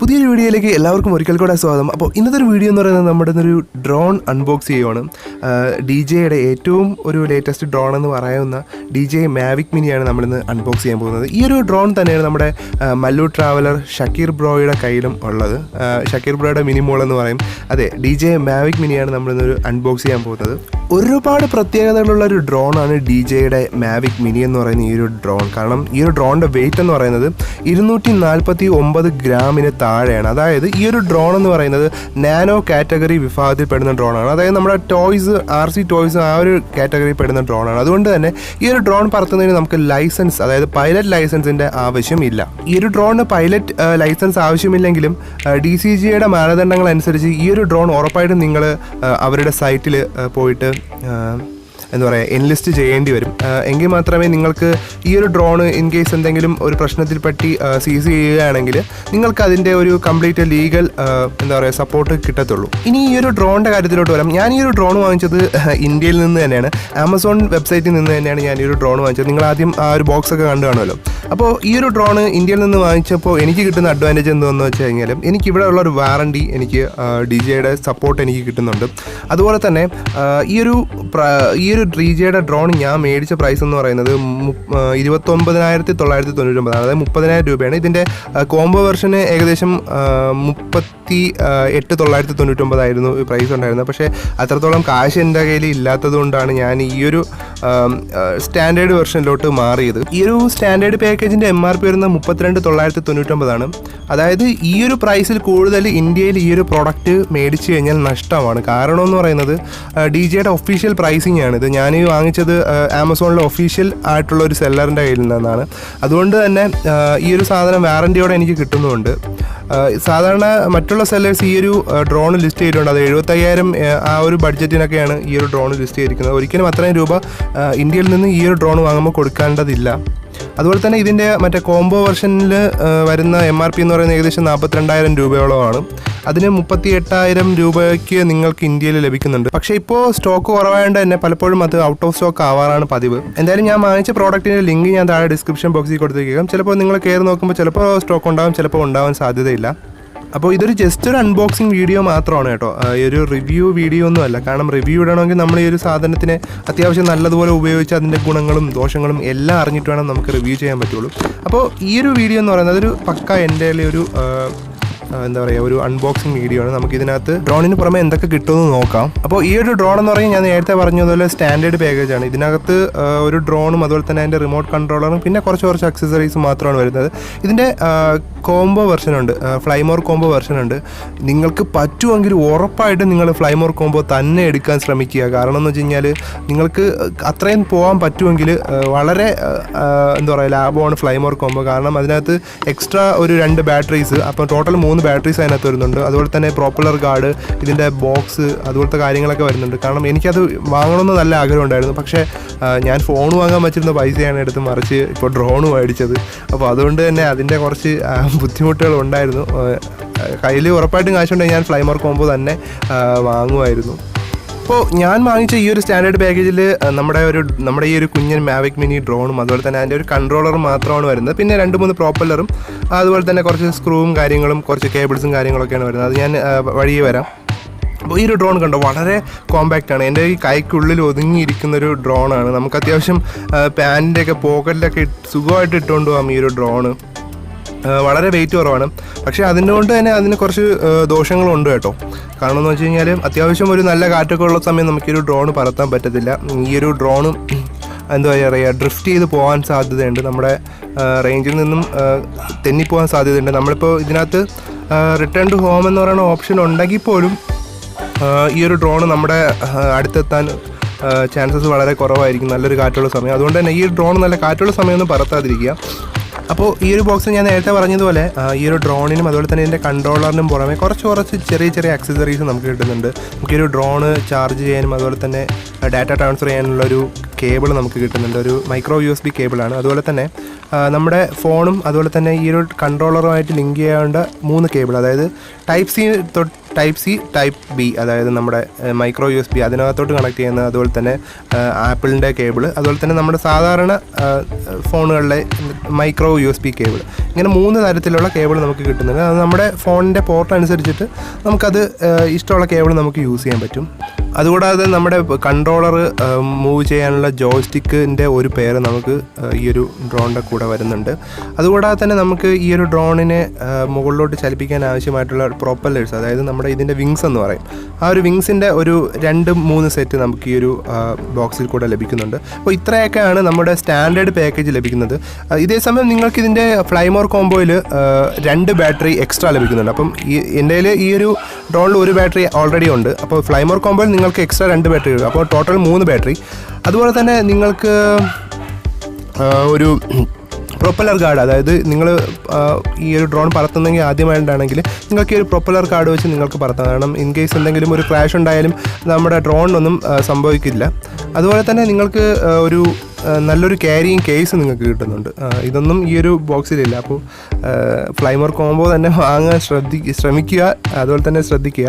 പുതിയൊരു വീഡിയോയിലേക്ക് എല്ലാവർക്കും ഒരിക്കൽ കൂടെ സ്വാഗതം. അപ്പോൾ ഇന്നത്തെ ഒരു വീഡിയോ എന്ന് പറയുന്നത് നമ്മുടെ ഒരു ഡ്രോൺ അൺബോക്സ് ചെയ്യുവാണ്. DJIയുടെ ഏറ്റവും ഒരു ലേറ്റസ്റ്റ് ഡ്രോൺ എന്ന് പറയുന്ന DJI Mavic മിനിയാണ് നമ്മളിന്ന് അൺബോക്സ് ചെയ്യാൻ പോകുന്നത്. ഈ ഒരു ഡ്രോൺ തന്നെയാണ് നമ്മുടെ മല്ലു ട്രാവലർ ഷക്കീർ ബ്രോയുടെ കയ്യിലും ഉള്ളത്. ഷക്കീർ ബ്രോയുടെ മിനിമോൾ എന്ന് പറയും. അതെ, DJI Mavic മിനിയാണ് നമ്മളിന്നൊരു അൺബോക്സ് ചെയ്യാൻ പോകുന്നത്. ഒരുപാട് പ്രത്യേകതകളുള്ള ഒരു ഡ്രോണാണ് DJIയുടെ Mavic മിനി എന്ന് പറയുന്ന ഈ ഒരു ഡ്രോൺ. കാരണം ഈ ഒരു ഡ്രോണിൻ്റെ വെയിറ്റ് എന്ന് പറയുന്നത് 249 ഗ്രാമിന് താഴെയാണ്. അതായത് ഈ ഒരു ഡ്രോൺ എന്ന് പറയുന്നത് നാനോ കാറ്റഗറി വിഭാഗത്തിൽ പെടുന്ന ഡ്രോണാണ്. അതായത് നമ്മുടെ ടോയ്സ്, RC ടോയ്സ് ആ ഒരു കാറ്റഗറി പെടുന്ന ഡ്രോണാണ്. അതുകൊണ്ട് തന്നെ ഈ ഒരു ഡ്രോൺ പറത്തുന്നതിന് നമുക്ക് ലൈസൻസ്, അതായത് പൈലറ്റ് ലൈസൻസിൻ്റെ ആവശ്യമില്ല. ഈ ഒരു ഡ്രോണിന് പൈലറ്റ് ലൈസൻസ് ആവശ്യമില്ലെങ്കിലും DCGIയുടെ മാനദണ്ഡങ്ങൾ അനുസരിച്ച് ഈ ഒരു ഡ്രോൺ ഉറപ്പായിട്ടും നിങ്ങൾ അവരുടെ സൈറ്റിൽ പോയിട്ട് എന്താ പറയുക, എൻലിസ്റ്റ് ചെയ്യേണ്ടി വരും. എങ്കിൽ മാത്രമേ നിങ്ങൾക്ക് ഈ ഒരു ഡ്രോണ് ഇൻ കേസ് എന്തെങ്കിലും ഒരു പ്രശ്നത്തിൽ പറ്റി സീസ് ചെയ്യുകയാണെങ്കിൽ നിങ്ങൾക്ക് അതിൻ്റെ ഒരു കംപ്ലീറ്റ് ലീഗൽ എന്താ പറയുക സപ്പോർട്ട് കിട്ടത്തുള്ളൂ. ഇനി ഈ ഒരു ഡ്രോണിൻ്റെ കാര്യത്തിലോട്ട് വരാം. ഞാൻ ഈ ഒരു ഡ്രോൺ വാങ്ങിച്ചത് ഇന്ത്യയിൽ നിന്ന് തന്നെയാണ്. ആമസോൺ വെബ്സൈറ്റിൽ നിന്ന് തന്നെയാണ് ഞാൻ ഈ ഒരു ഡ്രോൺ വാങ്ങിച്ചത്. നിങ്ങൾ ആദ്യം ആ ഒരു ബോക്സൊക്കെ കണ്ടു കാണുമല്ലോ. അപ്പോൾ ഈ ഒരു ഡ്രോണ് ഇന്ത്യയിൽ നിന്ന് വാങ്ങിച്ചപ്പോൾ എനിക്ക് കിട്ടുന്ന അഡ്വാൻറ്റേജ് എന്താണെന്ന് വെച്ച് കഴിഞ്ഞാൽ എനിക്കിവിടെ ഉള്ള ഒരു വാറണ്ടി, എനിക്ക് DJIയുടെ സപ്പോർട്ട് എനിക്ക് കിട്ടുന്നുണ്ട്. അതുപോലെ തന്നെ ഈ ഒരു DJIയുടെ ഡ്രോൺ ഞാൻ മേടിച്ച പ്രൈസ് എന്ന് പറയുന്നത് 29,999, അതായത് 30,000 രൂപയാണ്. ഇതിൻ്റെ കോംബോ വെർഷന് ഏകദേശം 38,999 ആയിരുന്നു പ്രൈസ് ഉണ്ടായിരുന്നത്. പക്ഷേ അത്രത്തോളം കാശ് എൻ്റെ കയ്യിൽ ഇല്ലാത്തത് കൊണ്ടാണ് ഞാൻ ഈ ഒരു സ്റ്റാൻഡേർഡ് വെർഷനിലോട്ട് മാറിയത്. ഈ ഒരു സ്റ്റാൻഡേർഡ് പാക്കേജിൻ്റെ MRP വരുന്നത് 32,999 ആണ്. അതായത് ഈ ഒരു പ്രൈസിൽ കൂടുതൽ ഇന്ത്യയിൽ ഈ ഒരു പ്രോഡക്റ്റ് മേടിച്ചു കഴിഞ്ഞാൽ നഷ്ടമാണ്. കാരണം എന്ന് പറയുന്നത് DJIയുടെ ഒഫീഷ്യൽ പ്രൈസിങ് ആണിത്. ഞാൻ വാങ്ങിച്ചത് ആമസോണിലെ ഒഫീഷ്യൽ ആയിട്ടുള്ള ഒരു സെല്ലറിൻ്റെ കയ്യിൽ നിന്നാണ്. അതുകൊണ്ട് തന്നെ ഈ ഒരു സാധനം വാറൻറ്റിയോടെ എനിക്ക് കിട്ടുന്നുമുണ്ട്. സാധാരണ മറ്റുള്ള സെല്ലേഴ്സ് ഈ ഒരു ഡ്രോൺ ലിസ്റ്റ് ചെയ്തിട്ടുണ്ട്. അത് 75,000 ആ ഒരു ബഡ്ജറ്റിനൊക്കെയാണ് ഈ ഒരു ഡ്രോൺ ലിസ്റ്റ് ചെയ്തിരിക്കുന്നത്. ഒരിക്കലും അത്രയും രൂപ ഇന്ത്യയിൽ നിന്ന് ഈ ഒരു ഡ്രോൺ വാങ്ങുമ്പോൾ കൊടുക്കേണ്ടതില്ല. അതുപോലെ തന്നെ ഇതിൻ്റെ മറ്റേ കോംബോ വെർഷനിൽ വരുന്ന MRP എന്ന് പറയുന്നത് ഏകദേശം 42,000 രൂപയോളമാണ്. അതിന് 38,000 രൂപയ്ക്ക് നിങ്ങൾക്ക് ഇന്ത്യയിൽ ലഭിക്കുന്നുണ്ട്. പക്ഷേ ഇപ്പോൾ സ്റ്റോക്ക് കുറവായതുകൊണ്ട് തന്നെ പലപ്പോഴും അത് ഔട്ട് ഓഫ് സ്റ്റോക്ക് ആവാറാണ് പതിവ്. എന്തായാലും ഞാൻ വാങ്ങിച്ച പ്രോഡക്റ്റിൻ്റെ ലിങ്ക് ഞാൻ താഴെ ഡിസ്ക്രിപ്ഷൻ ബോക്സിൽ കൊടുത്തിരിക്കാം. ചിലപ്പോൾ നിങ്ങൾ കയറി നോക്കുമ്പോൾ ചിലപ്പോൾ സ്റ്റോക്ക് ഉണ്ടാവും, ചിലപ്പോൾ ഉണ്ടാവാൻ സാധ്യതയില്ല. അപ്പോൾ ഇതൊരു ജസ്റ്റ് ഒരു അൺബോക്സിങ് വീഡിയോ മാത്രമാണ് കേട്ടോ, ഈ ഒരു റിവ്യൂ വീഡിയോ ഒന്നും അല്ല. കാരണം റിവ്യൂ ഇടണമെങ്കിൽ നമ്മൾ ഈ ഒരു സാധനത്തിനെ അത്യാവശ്യം നല്ലതുപോലെ ഉപയോഗിച്ച് അതിൻ്റെ ഗുണങ്ങളും ദോഷങ്ങളും എല്ലാം അറിഞ്ഞിട്ട് വേണം നമുക്ക് റിവ്യൂ ചെയ്യാൻ പറ്റുള്ളൂ. അപ്പോൾ ഈ ഒരു വീഡിയോ എന്ന് പറയുന്നത് അതൊരു പക്ക എൻ്റെ ഒരു എന്താ പറയുക, ഒരു അൺബോക്സിങ് വീഡിയോ ആണ്. നമുക്ക് ഇതിനകത്ത് ഡ്രോണിന് പുറമെ എന്തൊക്കെ കിട്ടുമെന്ന് നോക്കാം. അപ്പോൾ ഈ ഒരു ഡ്രോൺ എന്ന് പറയുന്നത് ഞാൻ നേരത്തെ പറഞ്ഞതുപോലെ സ്റ്റാൻഡേർഡ് പാക്കേജാണ്. ഇതിനകത്ത് ഒരു ഡ്രോണും അതുപോലെ തന്നെ അതിൻ്റെ റിമോട്ട് കൺട്രോളറും പിന്നെ കുറച്ച് അക്സസറീസും മാത്രമാണ് വരുന്നത്. ഇതിൻ്റെ കോംബോ വെർഷനുണ്ട്, ഫ്ലൈമോർ കോംബോ വെർഷനുണ്ട്. നിങ്ങൾക്ക് പറ്റുമെങ്കിൽ ഉറപ്പായിട്ടും നിങ്ങൾ ഫ്ലൈമോർ കോംബോ തന്നെ എടുക്കാൻ ശ്രമിക്കുക. കാരണം എന്ന് വെച്ച് കഴിഞ്ഞാൽ നിങ്ങൾക്ക് അത്രയും പോകാൻ പറ്റുമെങ്കിൽ വളരെ എന്താ പറയുക ലാഭമാണ് ഫ്ലൈമോർ കോംബോ. കാരണം അതിനകത്ത് എക്സ്ട്രാ ഒരു 2 ബാറ്ററീസ്, അപ്പോൾ ടോട്ടൽ 3 ബാറ്ററീസ് അതിനകത്ത് വരുന്നുണ്ട്. അതുപോലെ തന്നെ പ്രോപ്പലർ ഗാർഡ്, ഇതിൻ്റെ ബോക്സ്, അതുപോലത്തെ കാര്യങ്ങളൊക്കെ വരുന്നുണ്ട്. കാരണം എനിക്കത് വാങ്ങണമെന്ന് നല്ല ആഗ്രഹം ഉണ്ടായിരുന്നു. പക്ഷേ ഞാൻ ഫോൺ വാങ്ങാൻ വെച്ചിരുന്ന പൈസയാണ് എടുത്ത് മറിച്ച് ഇപ്പോൾ ഡ്രോൺ മേടിച്ചത്. അപ്പോൾ അതുകൊണ്ട് തന്നെ അതിൻ്റെ കുറച്ച് ബുദ്ധിമുട്ടുകൾ ഉണ്ടായിരുന്നു. കയ്യിൽ ഉറപ്പായിട്ടും കാശുണ്ടെങ്കിൽ ഞാൻ ഫ്ലൈമോർ കോംബോ തന്നെ വാങ്ങുമായിരുന്നു. അപ്പോൾ ഞാൻ വാങ്ങിച്ച ഈ ഒരു സ്റ്റാൻഡേർഡ് പാക്കേജിൽ നമ്മുടെ ഈ ഒരു കുഞ്ഞൻ മാവിക് മിനി ഡ്രോണും അതുപോലെ തന്നെ അതിൻ്റെ ഒരു കൺട്രോളറും മാത്രമാണ് വരുന്നത്. പിന്നെ 2-3 പ്രോപ്പല്ലറും അതുപോലെ തന്നെ കുറച്ച് സ്ക്രൂവും കാര്യങ്ങളും കുറച്ച് കേബിൾസും കാര്യങ്ങളൊക്കെയാണ് വരുന്നത്. അത് ഞാൻ വഴിയെ വരാം. അപ്പോൾ ഈ ഒരു ഡ്രോൺ കണ്ടോ, വളരെ കോമ്പാക്റ്റാണ്. എൻ്റെ ഈ കൈക്കുള്ളിൽ ഒതുങ്ങിയിരിക്കുന്നൊരു ഡ്രോണാണ്. നമുക്ക് അത്യാവശ്യം പാൻറ്റിൻ്റെയൊക്കെ പോക്കറ്റിലൊക്കെ സുഖമായിട്ട് ഇട്ടുകൊണ്ട് പോകാം ഈ ഒരു ഡ്രോണ്. വളരെ വെയിറ്റ് കുറവാണ്. പക്ഷേ അതിൻ്റെ തന്നെ അതിന് കുറച്ച് ദോഷങ്ങളുണ്ട് കേട്ടോ. കാരണം എന്ന് വെച്ച് കഴിഞ്ഞാൽ അത്യാവശ്യം ഒരു നല്ല കാറ്റൊക്കെ ഉള്ള സമയം നമുക്കൊരു ഡ്രോൺ പറത്താൻ പറ്റത്തില്ല. ഈ ഒരു ഡ്രോണ് എന്താ പറയുക, ഡ്രിഫ്റ്റ് ചെയ്ത് പോകാൻ സാധ്യതയുണ്ട്. നമ്മുടെ റേഞ്ചിൽ നിന്നും തെന്നിപ്പോകാൻ സാധ്യതയുണ്ട്. നമ്മളിപ്പോൾ ഇതിനകത്ത് റിട്ടേൺ ടു ഹോം എന്ന് പറയുന്ന ഓപ്ഷൻ ഉണ്ടെങ്കിൽ പോലും ഈ ഒരു ഡ്രോൺ നമ്മുടെ അടുത്തെത്താൻ ചാൻസസ് വളരെ കുറവായിരിക്കും നല്ലൊരു കാറ്റുള്ള സമയം. അതുകൊണ്ട് തന്നെ ഈ ഡ്രോൺ നല്ല കാറ്റുള്ള സമയമൊന്നും പറത്താതിരിക്കുക. അപ്പോൾ ഈ ഒരു ബോക്സ് ഞാൻ നേരത്തെ പറഞ്ഞതുപോലെ ഈ ഒരു ഡ്രോണിനും അതുപോലെ തന്നെ ഇതിൻ്റെ കൺട്രോളറിനും പുറമെ കുറച്ച് ചെറിയ അക്സസറീസ് നമുക്ക് കിട്ടുന്നുണ്ട്. നമുക്ക് ഈ ഒരു ഡ്രോണ് ചാർജ് ചെയ്യാനും അതുപോലെ തന്നെ ഡാറ്റ ട്രാൻസ്ഫർ ചെയ്യാനുള്ളൊരു കേബിൾ നമുക്ക് കിട്ടുന്നുണ്ട്. ഒരു മൈക്രോ USB കേബിളാണ്. അതുപോലെ തന്നെ നമ്മുടെ ഫോണും അതുപോലെ തന്നെ ഈ ഒരു കൺട്രോളറുമായിട്ട് ലിങ്ക് ചെയ്യേണ്ട 3 കേബിൾ, അതായത് Type-C type C type B, അതായത് നമ്മുടെ മൈക്രോ USB അതിനകത്തോട്ട് കണക്ട് ചെയ്യുന്ന, അതുപോലെ തന്നെ ആപ്പിളിൻ്റെ കേബിൾ, അതുപോലെ തന്നെ നമ്മുടെ സാധാരണ ഫോണുകളിലെ മൈക്രോ USB കേബിൾ, ഇങ്ങനെ 3 തരത്തിലുള്ള കേബിൾ നമുക്ക് കിട്ടുന്നുണ്ട്. അത് നമ്മുടെ ഫോണിൻ്റെ പോർട്ട് അനുസരിച്ചിട്ട് നമുക്കത് ഇഷ്ടമുള്ള കേബിൾ നമുക്ക് യൂസ് ചെയ്യാൻ പറ്റും. അതുകൂടാതെ നമ്മുടെ കൺട്രോളർ മൂവ് ചെയ്യാനുള്ള ജോയ്സ്റ്റിക്കിൻ്റെ ഒരു പേര് നമുക്ക് ഈ ഒരു ഡ്രോണിൻ്റെ കൂടെ വരുന്നുണ്ട്. അതുകൂടാതെ തന്നെ നമുക്ക് ഈ ഒരു ഡ്രോണിനെ മുകളിലോട്ട് ചലിപ്പിക്കാൻ ആവശ്യമായിട്ടുള്ള പ്രൊപ്പല്ലേഴ്സ്, അതായത് നമ്മുടെ ഇതിൻ്റെ വിങ്സ് എന്ന് പറയും, ആ ഒരു വിങ്സിൻ്റെ ഒരു 2-3 സെറ്റ് നമുക്ക് ഈ ഒരു ബോക്സിൽ കൂടെ ലഭിക്കുന്നുണ്ട്. അപ്പോൾ ഇത്രയൊക്കെയാണ് നമ്മുടെ സ്റ്റാൻഡേർഡ് പാക്കേജ് ലഭിക്കുന്നത്. ഇതേ സമയം നിങ്ങൾക്ക് ഇതിൻ്റെ ഫ്ലൈമോർ കോംബോയിൽ 2 ബാറ്ററി എക്സ്ട്രാ ലഭിക്കുന്നുണ്ട്. അപ്പം എൻ്റെ കയ്യിൽ ഈ ഒരു ഡ്രോണിൽ 1 ബാറ്ററി ഓൾറെഡി ഉണ്ട്. അപ്പോൾ ഫ്ലൈമോർ കോംബോയിൽ നിങ്ങൾക്ക് എക്സ്ട്രാ 2 ബാറ്ററി കിട്ടും. അപ്പോൾ ടോട്ടൽ 3 ബാറ്ററി. അതുപോലെ തന്നെ നിങ്ങൾക്ക് ഒരു പ്രൊപ്പല്ലർ ഗാർഡ്, അതായത് നിങ്ങൾ ഈ ഒരു ഡ്രോൺ പറത്തുന്നെങ്കിൽ ആദ്യമായിട്ടാണെങ്കിൽ നിങ്ങൾക്ക് ഈ ഒരു പ്രൊപ്പല്ലർ കാർഡ് വെച്ച് നിങ്ങൾക്ക് പറത്താം. കാരണം ഇൻ കേസ് എന്തെങ്കിലും ഒരു ക്രാഷ് ഉണ്ടായാലും നമ്മുടെ ഡ്രോണിനൊന്നും സംഭവിക്കില്ല. അതുപോലെ തന്നെ നിങ്ങൾക്ക് ഒരു നല്ലൊരു ക്യാരിയിങ് കേസ് നിങ്ങൾക്ക് കിട്ടുന്നുണ്ട്. ഇതൊന്നും ഈ ഒരു ബോക്സിലില്ല. അപ്പോൾ ഫ്ലൈമോർ കോംബോ തന്നെ വാങ്ങാൻ ശ്രമിക്കുക, അതുപോലെ തന്നെ ശ്രദ്ധിക്കുക.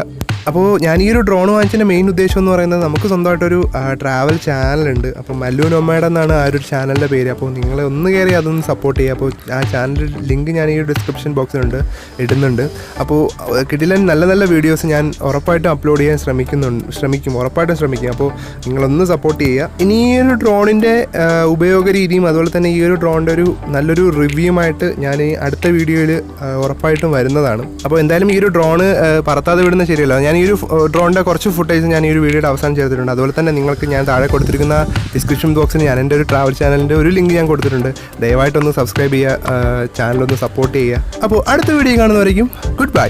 അപ്പോൾ ഞാൻ ഈ ഒരു ഡ്രോൺ വാങ്ങിച്ചതിൻ്റെ മെയിൻ ഉദ്ദേശം എന്ന് പറയുന്നത്, നമുക്ക് സ്വന്തമായിട്ടൊരു ട്രാവൽ ചാനലുണ്ട്. അപ്പോൾ മല്ലു നൊമേഡ് എന്നാണ് ആ ഒരു ചാനലിൻ്റെ പേര്. അപ്പോൾ നിങ്ങൾ ഒന്ന് കയറി അതൊന്ന് സപ്പോർട്ട് ചെയ്യുക. അപ്പോൾ ആ ചാനലിൻ്റെ ലിങ്ക് ഞാൻ ഈ ഡിസ്ക്രിപ്ഷൻ ബോക്സിലുണ്ട് ഇടുന്നുണ്ട്. അപ്പോൾ കിടിലൻ നല്ല നല്ല വീഡിയോസ് ഞാൻ ഉറപ്പായിട്ടും അപ്ലോഡ് ചെയ്യാൻ ഉറപ്പായിട്ടും ശ്രമിക്കും. അപ്പോൾ നിങ്ങളൊന്ന് സപ്പോർട്ട് ചെയ്യുക. ഇനി ഈ ഒരു ഡ്രോണിൻ്റെ ഉപയോഗ രീതിയും അതുപോലെ തന്നെ ഈ ഒരു ഡ്രോണിൻ്റെ ഒരു നല്ലൊരു റിവ്യൂമായിട്ട് ഞാൻ ഈ അടുത്ത വീഡിയോയിൽ ഉറപ്പായിട്ടും വരുന്നതാണ്. അപ്പോൾ എന്തായാലും ഈ ഒരു ഡ്രോണ് പറത്താതെ വിടുന്ന ശരിയല്ല. ഞാൻ ഈ ഒരു ഡ്രോണിൻ്റെ കുറച്ച് ഫുട്ടേജ് ഞാൻ ഈ ഒരു വീഡിയോയുടെ അവസാനം ചെയ്തിട്ടുണ്ട്. അതുപോലെ തന്നെ നിങ്ങൾക്ക് ഞാൻ താഴെ കൊടുത്തിരിക്കുന്ന ഡിസ്ക്രിപ്ഷൻ ബോക്സിൽ ഞാൻ എൻ്റെ ഒരു ട്രാവൽ ചാനലിൻ്റെ ഒരു ലിങ്ക് ഞാൻ കൊടുത്തിട്ടുണ്ട്. ദയവായിട്ടൊന്ന് സബ്സ്ക്രൈബ് ചെയ്യുക, ചാനലൊന്ന് സപ്പോർട്ട് ചെയ്യുക. അപ്പോൾ അടുത്ത വീഡിയോ കാണുന്നവരേക്കും ഗുഡ് ബൈ.